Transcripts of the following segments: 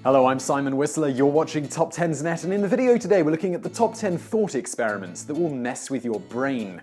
Hello, I'm Simon Whistler, you're watching TopTenzNet, and in the video today we're looking at the top 10 thought experiments that will mess with your brain.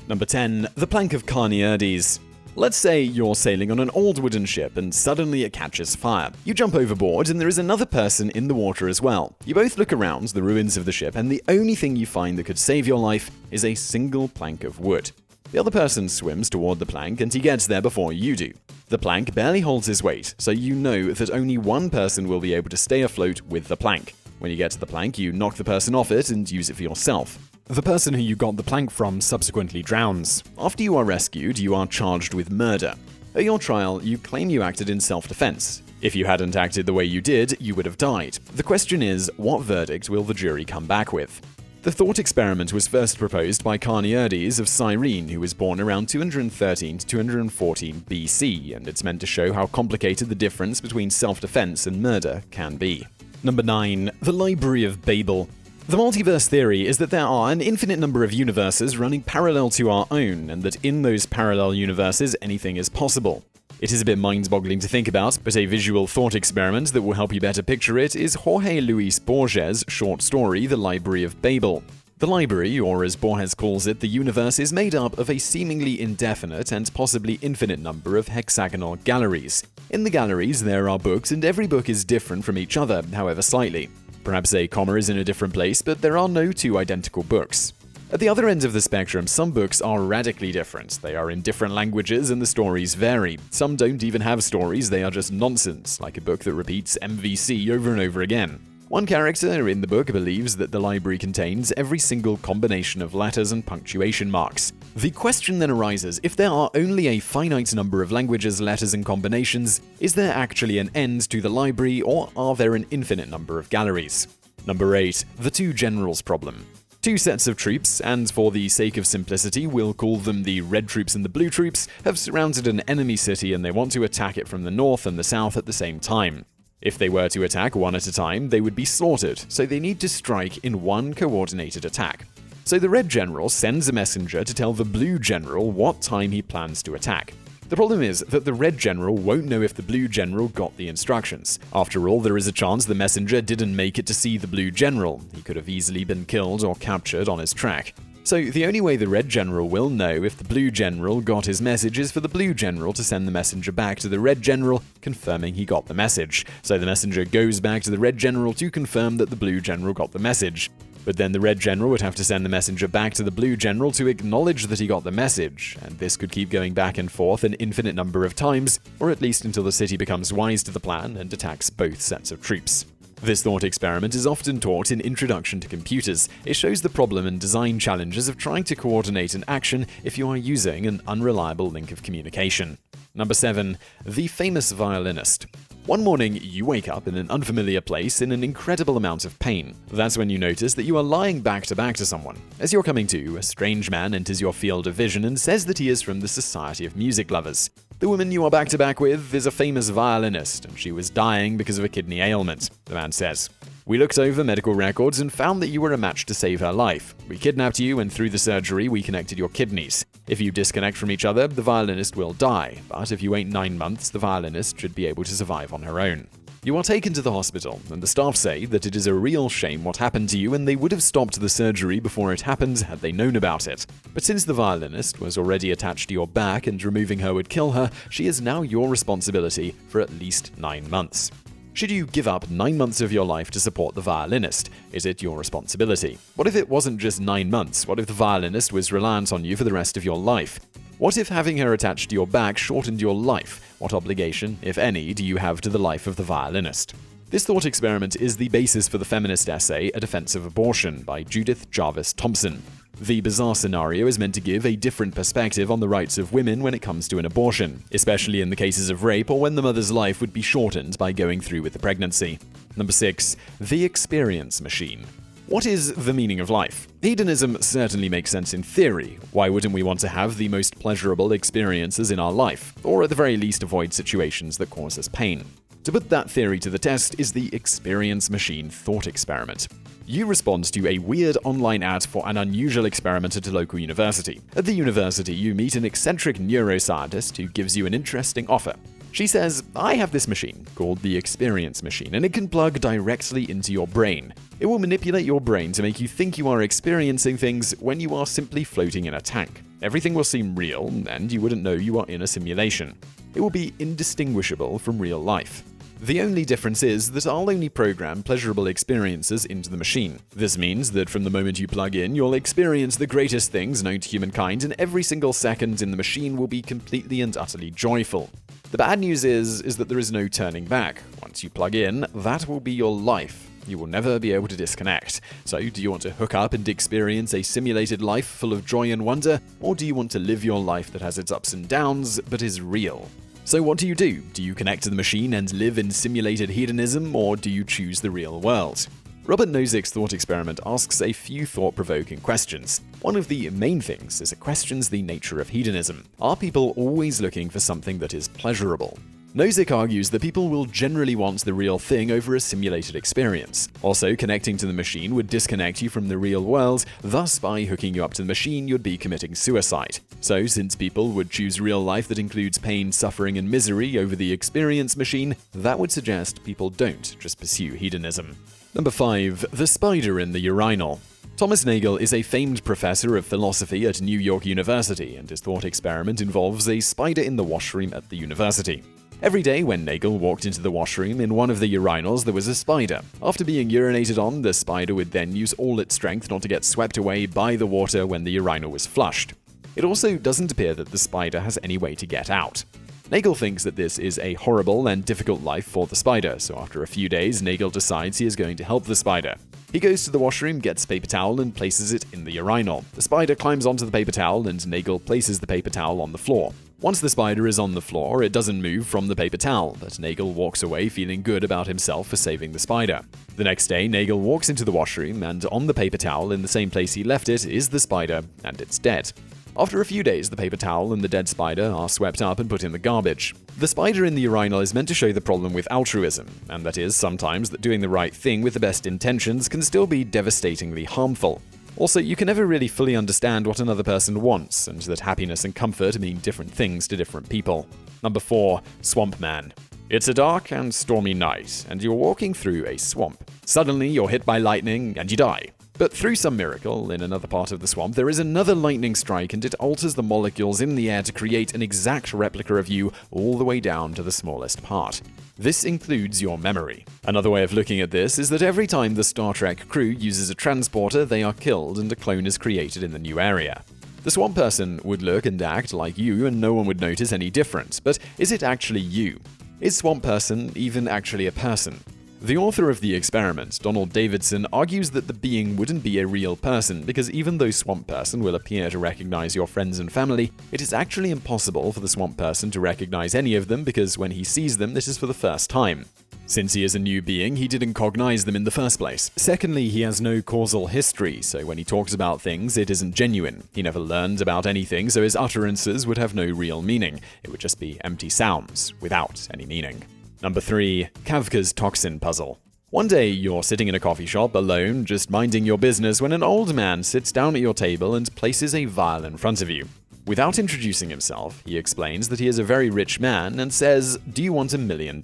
Number 10. The Plank of Carneades. Let's say you're sailing on an old wooden ship and suddenly it catches fire. You jump overboard and there is another person in the water as well. You both look around the ruins of the ship and the only thing you find that could save your life is a single plank of wood. The other person swims toward the plank and he gets there before you do. The plank barely holds his weight, so you know that only one person will be able to stay afloat with the plank. When you get to the plank, you knock the person off it and use it for yourself. The person who you got the plank from subsequently drowns. After you are rescued, you are charged with murder. At your trial, you claim you acted in self-defense. If you hadn't acted the way you did, you would have died. The question is, what verdict will the jury come back with? The thought experiment was first proposed by Carneades of Cyrene, who was born around 213 to 214 BC, and it's meant to show how complicated the difference between self-defense and murder can be. Number 9. The Library of Babel. The multiverse theory is that there are an infinite number of universes running parallel to our own, and that in those parallel universes anything is possible. It is a bit mind-boggling to think about, but a visual thought experiment that will help you better picture it is Jorge Luis Borges' short story, The Library of Babel. The library, or as Borges calls it, the universe, is made up of a seemingly indefinite and possibly infinite number of hexagonal galleries. In the galleries, there are books, and every book is different from each other, however slightly. Perhaps a comma is in a different place, but there are no two identical books. At the other end of the spectrum, some books are radically different. They are in different languages and the stories vary. Some don't even have stories, they are just nonsense, like a book that repeats MVC over and over again. One character in the book believes that the library contains every single combination of letters and punctuation marks. The question then arises, if there are only a finite number of languages, letters, and combinations, is there actually an end to the library, or are there an infinite number of galleries? Number 8. The two generals problem. Two sets of troops, and for the sake of simplicity, we'll call them the red troops and the blue troops, have surrounded an enemy city and they want to attack it from the north and the south at the same time. If they were to attack one at a time, they would be slaughtered, so they need to strike in one coordinated attack. So the red general sends a messenger to tell the blue general what time he plans to attack. The problem is that the red general won't know if the blue general got the instructions. After all, there is a chance the messenger didn't make it to see the blue general. He could have easily been killed or captured on his track. So the only way the red general will know if the blue general got his message is for the blue general to send the messenger back to the red general, confirming he got the message. So the messenger goes back to the red general to confirm that the blue general got the message. But then the red general would have to send the messenger back to the blue general to acknowledge that he got the message, and this could keep going back and forth an infinite number of times, or at least until the city becomes wise to the plan and attacks both sets of troops. This thought experiment is often taught in Introduction to Computers. It shows the problem and design challenges of trying to coordinate an action if you are using an unreliable link of communication. Number 7. The Famous Violinist. One morning, you wake up in an unfamiliar place in an incredible amount of pain. That's when you notice that you are lying back to someone. As you're coming to, a strange man enters your field of vision and says that he is from the Society of Music Lovers. The woman you are back to back with is a famous violinist, and she was dying because of a kidney ailment, the man says. We looked over medical records and found that you were a match to save her life. We kidnapped you, and through the surgery, we connected your kidneys. If you disconnect from each other, the violinist will die, but if you wait 9 months, the violinist should be able to survive on her own. You are taken to the hospital, and the staff say that it is a real shame what happened to you and they would have stopped the surgery before it happened had they known about it. But since the violinist was already attached to your back and removing her would kill her, she is now your responsibility for at least 9 months. Should you give up 9 months of your life to support the violinist? Is it your responsibility? What if it wasn't just 9 months? What if the violinist was reliant on you for the rest of your life? What if having her attached to your back shortened your life? What obligation, if any, do you have to the life of the violinist? This thought experiment is the basis for the feminist essay A Defense of Abortion by Judith Jarvis Thompson. The bizarre scenario is meant to give a different perspective on the rights of women when it comes to an abortion, especially in the cases of rape or when the mother's life would be shortened by going through with the pregnancy. Number 6. The Experience Machine. What is the meaning of life? Hedonism certainly makes sense in theory. Why wouldn't we want to have the most pleasurable experiences in our life, or at the very least avoid situations that cause us pain? To put that theory to the test is the Experience Machine thought experiment. You respond to a weird online ad for an unusual experiment at a local university. At the university, you meet an eccentric neuroscientist who gives you an interesting offer. She says, I have this machine called the Experience Machine, and it can plug directly into your brain. It will manipulate your brain to make you think you are experiencing things when you are simply floating in a tank. Everything will seem real, and you wouldn't know you are in a simulation. It will be indistinguishable from real life. The only difference is that I'll only program pleasurable experiences into the machine. This means that from the moment you plug in, you'll experience the greatest things known to humankind, and every single second in the machine will be completely and utterly joyful. The bad news is that there is no turning back. Once you plug in, that will be your life. You will never be able to disconnect. So, do you want to hook up and experience a simulated life full of joy and wonder, or do you want to live your life that has its ups and downs, but is real? So what do? Do you connect to the machine and live in simulated hedonism, or do you choose the real world? Robert Nozick's thought experiment asks a few thought-provoking questions. One of the main things is it questions the nature of hedonism. Are people always looking for something that is pleasurable? Nozick argues that people will generally want the real thing over a simulated experience. Also, connecting to the machine would disconnect you from the real world, thus by hooking you up to the machine you'd be committing suicide. So, since people would choose real life that includes pain, suffering, and misery over the experience machine, that would suggest people don't just pursue hedonism. Number 5. The spider in the urinal. Thomas Nagel is a famed professor of philosophy at New York University, and his thought experiment involves a spider in the washroom at the university. Every day when Nagel walked into the washroom, in one of the urinals there was a spider. After being urinated on, the spider would then use all its strength not to get swept away by the water when the urinal was flushed. It also doesn't appear that the spider has any way to get out. Nagel thinks that this is a horrible and difficult life for the spider, so after a few days, Nagel decides he is going to help the spider. He goes to the washroom, gets a paper towel, and places it in the urinal. The spider climbs onto the paper towel, and Nagel places the paper towel on the floor. Once the spider is on the floor, it doesn't move from the paper towel, but Nagel walks away feeling good about himself for saving the spider. The next day, Nagel walks into the washroom, and on the paper towel in the same place he left it is the spider, and it's dead. After a few days, the paper towel and the dead spider are swept up and put in the garbage. The spider in the urinal is meant to show the problem with altruism, and that is sometimes that doing the right thing with the best intentions can still be devastatingly harmful. Also, you can never really fully understand what another person wants, and that happiness and comfort mean different things to different people. Number 4. Swampman. It's a dark and stormy night, and you're walking through a swamp. Suddenly, you're hit by lightning, and you die. But through some miracle, in another part of the swamp, there is another lightning strike, and it alters the molecules in the air to create an exact replica of you all the way down to the smallest part. This includes your memory. Another way of looking at this is that every time the Star Trek crew uses a transporter, they are killed and a clone is created in the new area. The swamp person would look and act like you and no one would notice any difference, but is it actually you? Is swamp person even actually a person? The author of the experiment, Donald Davidson, argues that the being wouldn't be a real person because even though swamp person will appear to recognize your friends and family, it is actually impossible for the swamp person to recognize any of them because when he sees them, this is for the first time. Since he is a new being, he didn't cognize them in the first place. Secondly, he has no causal history, so when he talks about things, it isn't genuine. He never learned about anything, so his utterances would have no real meaning. It would just be empty sounds, without any meaning. Number 3. KAVKA'S Toxin puzzle. One day, you're sitting in a coffee shop alone, just minding your business, when an old man sits down at your table and places a vial in front of you. Without introducing himself, he explains that he is a very rich man and says, "Do you want $1 million?"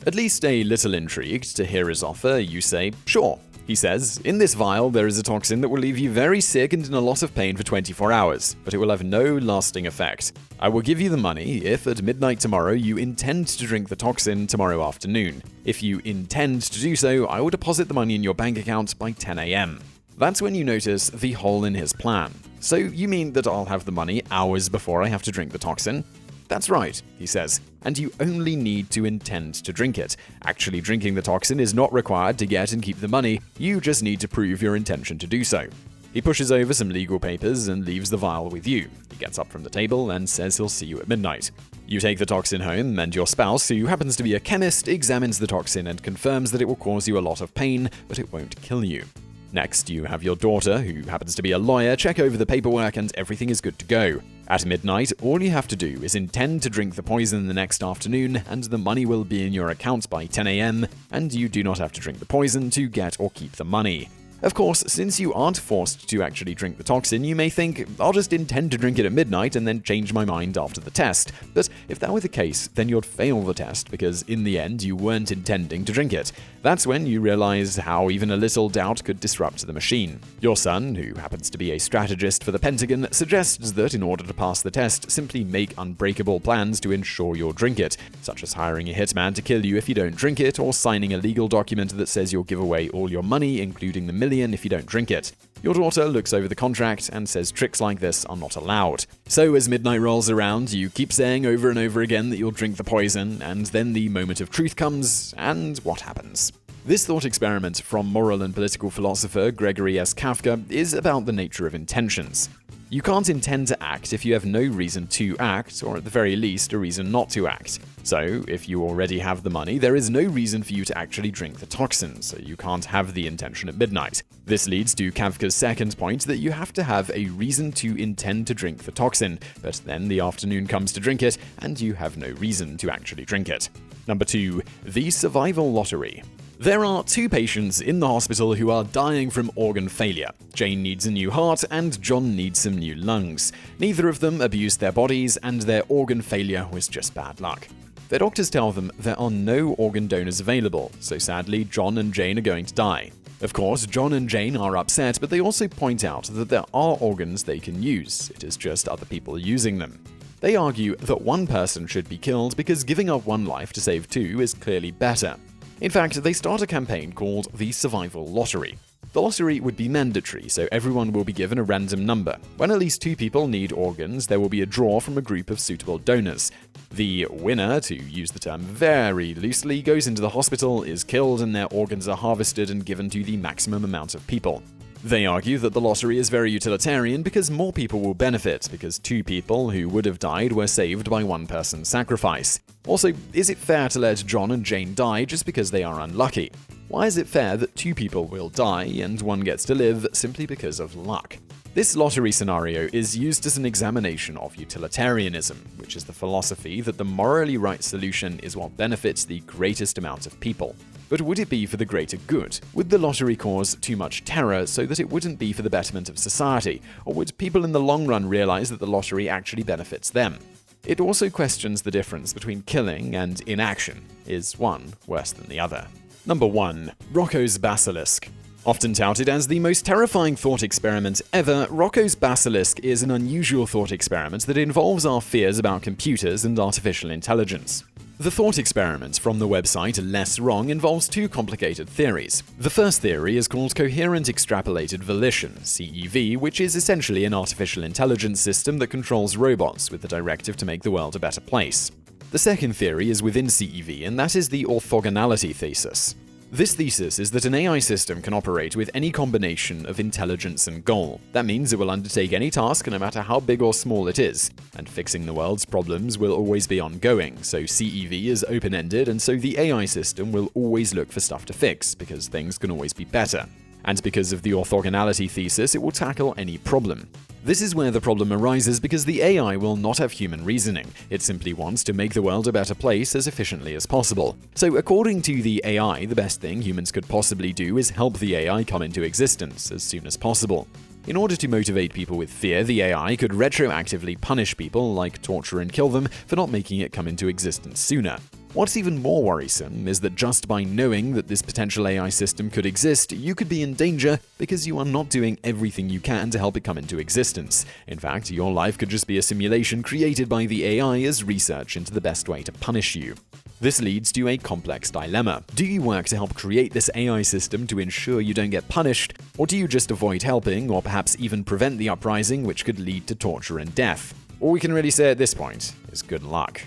At least a little intrigued to hear his offer, you say, "Sure." He says, "In this vial, there is a toxin that will leave you very sick and in a lot of pain for 24 hours, but it will have no lasting effect. I will give you the money if, at midnight tomorrow, you intend to drink the toxin tomorrow afternoon. If you intend to do so, I will deposit the money in your bank account by 10 a.m. That's when you notice the hole in his plan. "So you mean that I'll have the money hours before I have to drink the toxin?" "That's right," he says, "and you only need to intend to drink it. Actually drinking the toxin is not required to get and keep the money, you just need to prove your intention to do so." He pushes over some legal papers and leaves the vial with you. He gets up from the table and says he'll see you at midnight. You take the toxin home, and your spouse, who happens to be a chemist, examines the toxin and confirms that it will cause you a lot of pain, but it won't kill you. Next, you have your daughter, who happens to be a lawyer, check over the paperwork and everything is good to go. At midnight, all you have to do is intend to drink the poison the next afternoon, and the money will be in your account by 10 a.m., and you do not have to drink the poison to get or keep the money. Of course, since you aren't forced to actually drink the toxin, you may think, I'll just intend to drink it at midnight and then change my mind after the test. But if that were the case, then you'd fail the test because in the end you weren't intending to drink it. That's when you realize how even a little doubt could disrupt the machine. Your son, who happens to be a strategist for the Pentagon, suggests that in order to pass the test, simply make unbreakable plans to ensure you'll drink it, such as hiring a hitman to kill you if you don't drink it, or signing a legal document that says you'll give away all your money, including the million, if you don't drink it. Your daughter looks over the contract and says tricks like this are not allowed. So as midnight rolls around, you keep saying over and over again that you'll drink the poison, and then the moment of truth comes, and what happens? This thought experiment from moral and political philosopher Gregory S. Kafka is about the nature of intentions. You can't intend to act if you have no reason to act, or at the very least, a reason not to act. So, if you already have the money, there is no reason for you to actually drink the toxin, so you can't have the intention at midnight. This leads to Kafka's second point that you have to have a reason to intend to drink the toxin, but then the afternoon comes to drink it, and you have no reason to actually drink it. Number 2. The survival lottery. There are 2 patients in the hospital who are dying from organ failure. Jane needs a new heart and John needs some new lungs. Neither of them abused their bodies and their organ failure was just bad luck. Their doctors tell them there are no organ donors available, so sadly John and Jane are going to die. Of course, John and Jane are upset, but they also point out that there are organs they can use, it is just other people using them. They argue that one person should be killed because giving up one life to save 2 is clearly better. In fact, they start a campaign called the Survival Lottery. The lottery would be mandatory, so everyone will be given a random number. When at least 2 people need organs, there will be a draw from a group of suitable donors. The winner, to use the term very loosely, goes into the hospital, is killed, and their organs are harvested and given to the maximum amount of people. They argue that the lottery is very utilitarian because more people will benefit, because 2 people who would have died were saved by one person's sacrifice. Also, is it fair to let John and Jane die just because they are unlucky? Why is it fair that 2 people will die and one gets to live simply because of luck? This lottery scenario is used as an examination of utilitarianism, which is the philosophy that the morally right solution is what benefits the greatest amount of people. But would it be for the greater good? Would the lottery cause too much terror so that it wouldn't be for the betterment of society? Or would people in the long run realize that the lottery actually benefits them? It also questions the difference between killing and inaction. Is one worse than the other? Number 1. ROKO'S Basilisk. Often touted as the most terrifying thought experiment ever, ROKO'S Basilisk is an unusual thought experiment that involves our fears about computers and artificial intelligence. The thought experiment from the website Less Wrong involves 2 complicated theories. The first theory is called Coherent Extrapolated Volition, CEV, which is essentially an artificial intelligence system that controls robots with the directive to make the world a better place. The second theory is within CEV, and that is the orthogonality thesis. This thesis is that an AI system can operate with any combination of intelligence and goal. That means it will undertake any task no matter how big or small it is, and fixing the world's problems will always be ongoing, so CEV is open-ended and so the AI system will always look for stuff to fix, because things can always be better. And because of the orthogonality thesis, it will tackle any problem. This is where the problem arises because the AI will not have human reasoning. It simply wants to make the world a better place as efficiently as possible. So according to the AI, the best thing humans could possibly do is help the AI come into existence as soon as possible. In order to motivate people with fear, the AI could retroactively punish people, like torture and kill them, for not making it come into existence sooner. What's even more worrisome is that just by knowing that this potential AI system could exist, you could be in danger because you are not doing everything you can to help it come into existence. In fact, your life could just be a simulation created by the AI as research into the best way to punish you. This leads to a complex dilemma. Do you work to help create this AI system to ensure you don't get punished, or do you just avoid helping, or perhaps even prevent the uprising which could lead to torture and death? All we can really say at this point is good luck.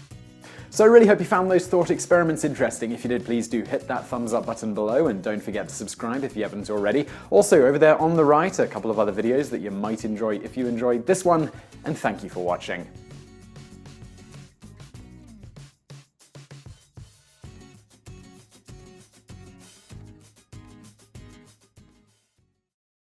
So I really hope you found those thought experiments interesting. If you did, please do hit that thumbs up button below and don't forget to subscribe if you haven't already. Also, over there on the right, a couple of other videos that you might enjoy if you enjoyed this one, and thank you for watching.